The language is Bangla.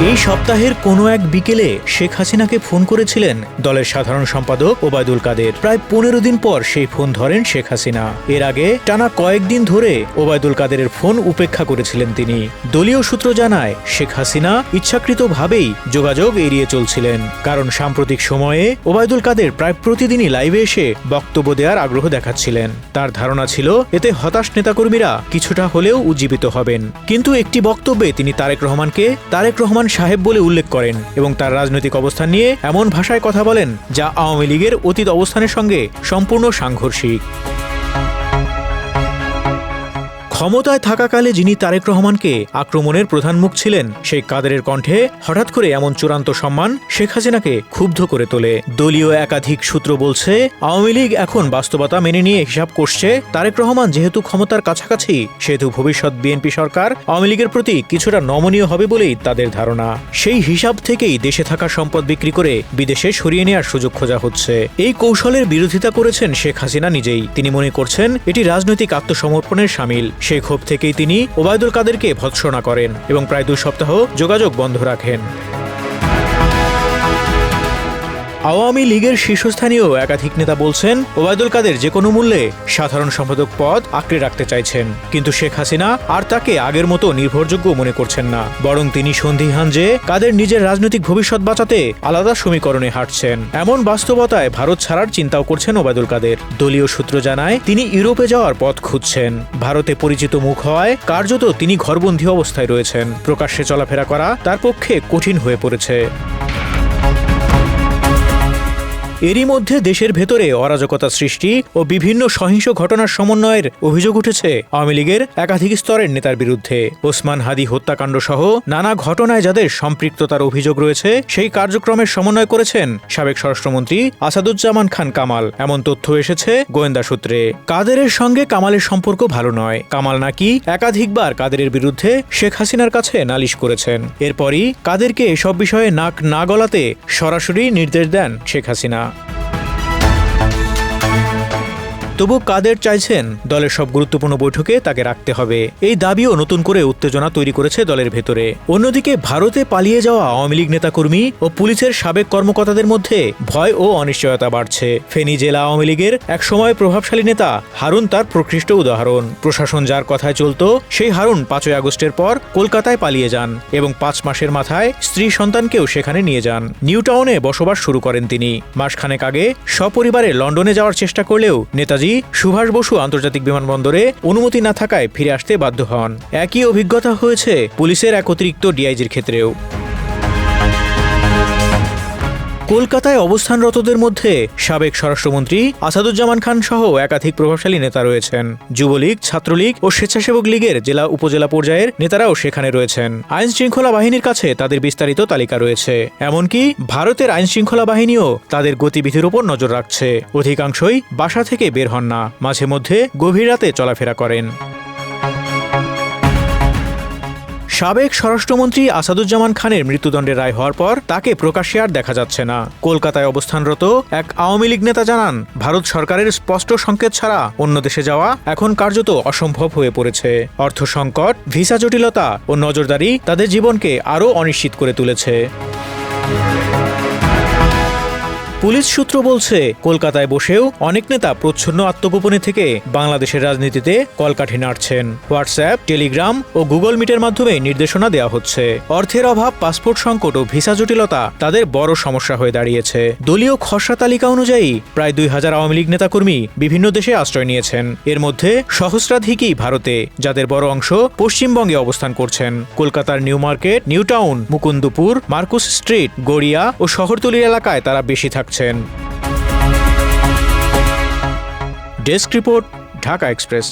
এই সপ্তাহের কোনো এক বিকেলে শেখ হাসিনাকে ফোন করেছিলেন দলের সাধারণ সম্পাদক ওবায়দুল কাদের। প্রায় 15 দিন পর সেই ফোন ধরেন শেখ হাসিনা। এর আগে টানা কয়েকদিন ধরে ওবায়দুল কাদেরের ফোন উপেক্ষা করেছিলেন তিনি। দলীয় সূত্র জানায়, শেখ হাসিনা ইচ্ছাকৃতভাবেই যোগাযোগ এড়িয়ে চলছিলেন, কারণ সাম্প্রতিক সময়ে ওবায়দুল কাদের প্রায় প্রতিদিনই লাইভে এসে বক্তব্য দেওয়ার আগ্রহ দেখাচ্ছিলেন। তার ধারণা ছিল এতে হতাশ নেতাকর্মীরা কিছুটা হলেও উজ্জীবিত হবেন। কিন্তু একটি বক্তব্যে তিনি তারেক রহমানকে তারেক রহমান সাহেব বলে উল্লেখ করেন এবং তার রাজনৈতিক অবস্থান নিয়ে এমন ভাষায় কথা বলেন যা আওয়ামী লীগের অতীত অবস্থানের সঙ্গে সম্পূর্ণ সাংঘর্ষিক। ক্ষমতায় থাকাকালে যিনি তারেক রহমানকে আক্রমণের প্রধান মুখ ছিলেন, সেই কাদেরের কণ্ঠে হঠাৎ করে এমন চূড়ান্ত সম্মান শেখ হাসিনাকে ক্ষুব্ধ করে তোলে। দলীয় একাধিক সূত্র বলছে, আওয়ামী লীগ এখন বাস্তবতা মেনে নিয়ে হিসাব করছে তারেক রহমান যেহেতু ক্ষমতার কাছাকাছি, সেহেতু ভবিষ্যৎ বিএনপি সরকার আওয়ামী লীগের প্রতি কিছুটা নমনীয় হবে বলেই তাদের ধারণা। সেই হিসাব থেকেই দেশে থাকা সম্পদ বিক্রি করে বিদেশে সরিয়ে নেওয়ার সুযোগ খোঁজা হচ্ছে। এই কৌশলের বিরোধিতা করেছেন শেখ হাসিনা নিজেই। তিনি মনে করছেন এটি রাজনৈতিক আত্মসমর্পণের শামিল। সেই ক্ষোভ থেকেই তিনি ওবায়দুল কাদেরকে ভৎসনা করেন এবং প্রায় 2 সপ্তাহ যোগাযোগ বন্ধ রাখেন। আওয়ামী লীগের শীর্ষস্থানীয় একাধিক নেতা বলছেন, ওবায়দুল কাদের যে কোনো মূল্যে সাধারণ সম্পাদক পদ আঁকড়ে রাখতে চাইছেন, কিন্তু শেখ হাসিনা আর তাকে আগের মতো নির্ভরযোগ্য মনে করছেন না। বরং তিনি সন্দিহান যে কাদের নিজের রাজনৈতিক ভবিষ্যৎ বাঁচাতে আলাদা সমীকরণে হাঁটছেন। এমন বাস্তবতায় ভারত ছাড়ার চিন্তাও করছেন ওবায়দুল কাদের। দলীয় সূত্র জানায়, তিনি ইউরোপে যাওয়ার পথ খুঁজছেন। ভারতে পরিচিত মুখ হওয়ায় কার্যত তিনি ঘরবন্দি অবস্থায় রয়েছেন। প্রকাশ্যে চলাফেরা করা তার পক্ষে কঠিন হয়ে পড়েছে। এরই মধ্যে দেশের ভেতরে অরাজকতা সৃষ্টি ও বিভিন্ন সহিংস ঘটনার সমন্বয়ের অভিযোগ উঠেছে আওয়ামী লীগের একাধিক স্তরের নেতার বিরুদ্ধে। ওসমান হাদি হত্যাকাণ্ড সহ নানা ঘটনায় যাদের সম্পৃক্ততার অভিযোগ রয়েছে, সেই কার্যক্রমের সমন্বয় করেছেন সাবেক স্বরাষ্ট্রমন্ত্রী আসাদুজ্জামান খান কামাল, এমন তথ্য এসেছে গোয়েন্দা সূত্রে। কাদেরের সঙ্গে কামালের সম্পর্ক ভালো নয়। কামাল নাকি একাধিকবার কাদেরের বিরুদ্ধে শেখ হাসিনার কাছে নালিশ করেছেন। এরপরই কাদেরকে এসব বিষয়ে নাক না গলাতে সরাসরি নির্দেশ দেন শেখ হাসিনা। তবু কাদের চাইছেন দলের সব গুরুত্বপূর্ণ বৈঠকে তাকে রাখতে হবে। এই দাবিও নতুন করে উত্তেজনা তৈরি করেছে দলের ভেতরে। অন্যদিকে ভারতে পালিয়ে যাওয়া আওয়ামী লীগ নেতাকর্মী ও পুলিশের সাবেক কর্মকর্তাদের মধ্যে ভয় ও অনিশ্চয়তা বাড়ছে। ফেনী জেলা আওয়ামী লীগের একসময় প্রভাবশালী নেতা হারুন তার প্রকৃষ্ট উদাহরণ। প্রশাসন যার কথায় চলত, সেই হারুন 5ই আগস্টের পর কলকাতায় পালিয়ে যান এবং 5 মাসের মাথায় স্ত্রী সন্তানকেও সেখানে নিয়ে যান। নিউ টাউনে বসবাস শুরু করেন তিনি। মাসখানেক আগে সপরিবারে লন্ডনে যাওয়ার চেষ্টা করলেও নেতাজি সুভাষ বসু আন্তর্জাতিক বিমানবন্দরে অনুমতি না থাকায় ফিরে আসতে বাধ্য হন। একই অভিজ্ঞতা হয়েছে পুলিশের এক অতিরিক্ত ডিআইজির ক্ষেত্রেও। কলকাতায় অবস্থানরতদের মধ্যে সাবেক স্বরাষ্ট্রমন্ত্রী আসাদুজ্জামান খান সহ একাধিক প্রভাবশালী নেতা রয়েছেন। যুবলীগ, ছাত্রলীগ ও স্বেচ্ছাসেবক লীগের জেলা উপজেলা পর্যায়ের নেতারাও সেখানে রয়েছেন। আইন শৃঙ্খলা বাহিনীর কাছে তাদের বিস্তারিত তালিকা রয়েছে। এমনকি ভারতের আইন শৃঙ্খলা বাহিনীও তাদের গতিবিধির উপর নজর রাখছে। অধিকাংশই বাসা থেকে বের হন না, মাঝে মধ্যে গভীর রাতে চলাফেরা করেন। সাবেক স্বরাষ্ট্রমন্ত্রী আসাদুজ্জামান খানের মৃত্যুদণ্ডের রায় হওয়ার পর তাকে প্রকাশ্যে আর দেখা যাচ্ছে না। কলকাতায় অবস্থানরত এক আওয়ামী লীগ নেতা জানান, ভারত সরকারের স্পষ্ট সংকেত ছাড়া অন্য দেশে যাওয়া এখন কার্যত অসম্ভব হয়ে পড়েছে। অর্থ সংকট, ভিসা জটিলতা ও নজরদারি তাদের জীবনকে আরও অনিশ্চিত করে তুলেছে। পুলিশ সূত্র বলছে, কলকাতায় বসেও অনেক নেতা প্রচ্ছন্ন আত্মগোপনে থেকে বাংলাদেশের রাজনীতিতে কলকাঠি নাড়ছেন। হোয়াটসঅ্যাপ, টেলিগ্রাম ও গুগল মিটের মাধ্যমে নির্দেশনা দেওয়া হচ্ছে। অর্থের অভাব, পাসপোর্ট সংকট ও ভিসা জটিলতা তাদের বড় সমস্যা হয়ে দাঁড়িয়েছে। দলীয় খসড়া তালিকা অনুযায়ী প্রায় 2000 আওয়ামী লীগ নেতাকর্মী বিভিন্ন দেশে আশ্রয় নিয়েছেন। এর মধ্যে সহস্রাধিকই ভারতে, যাদের বড় অংশ পশ্চিমবঙ্গে অবস্থান করছেন। কলকাতার New Market, New Town, Mukundapur, Marquis Street, Garia ও শহরতলির এলাকায় তারা বেশি থাকছেন। Desk report, Dhaka express.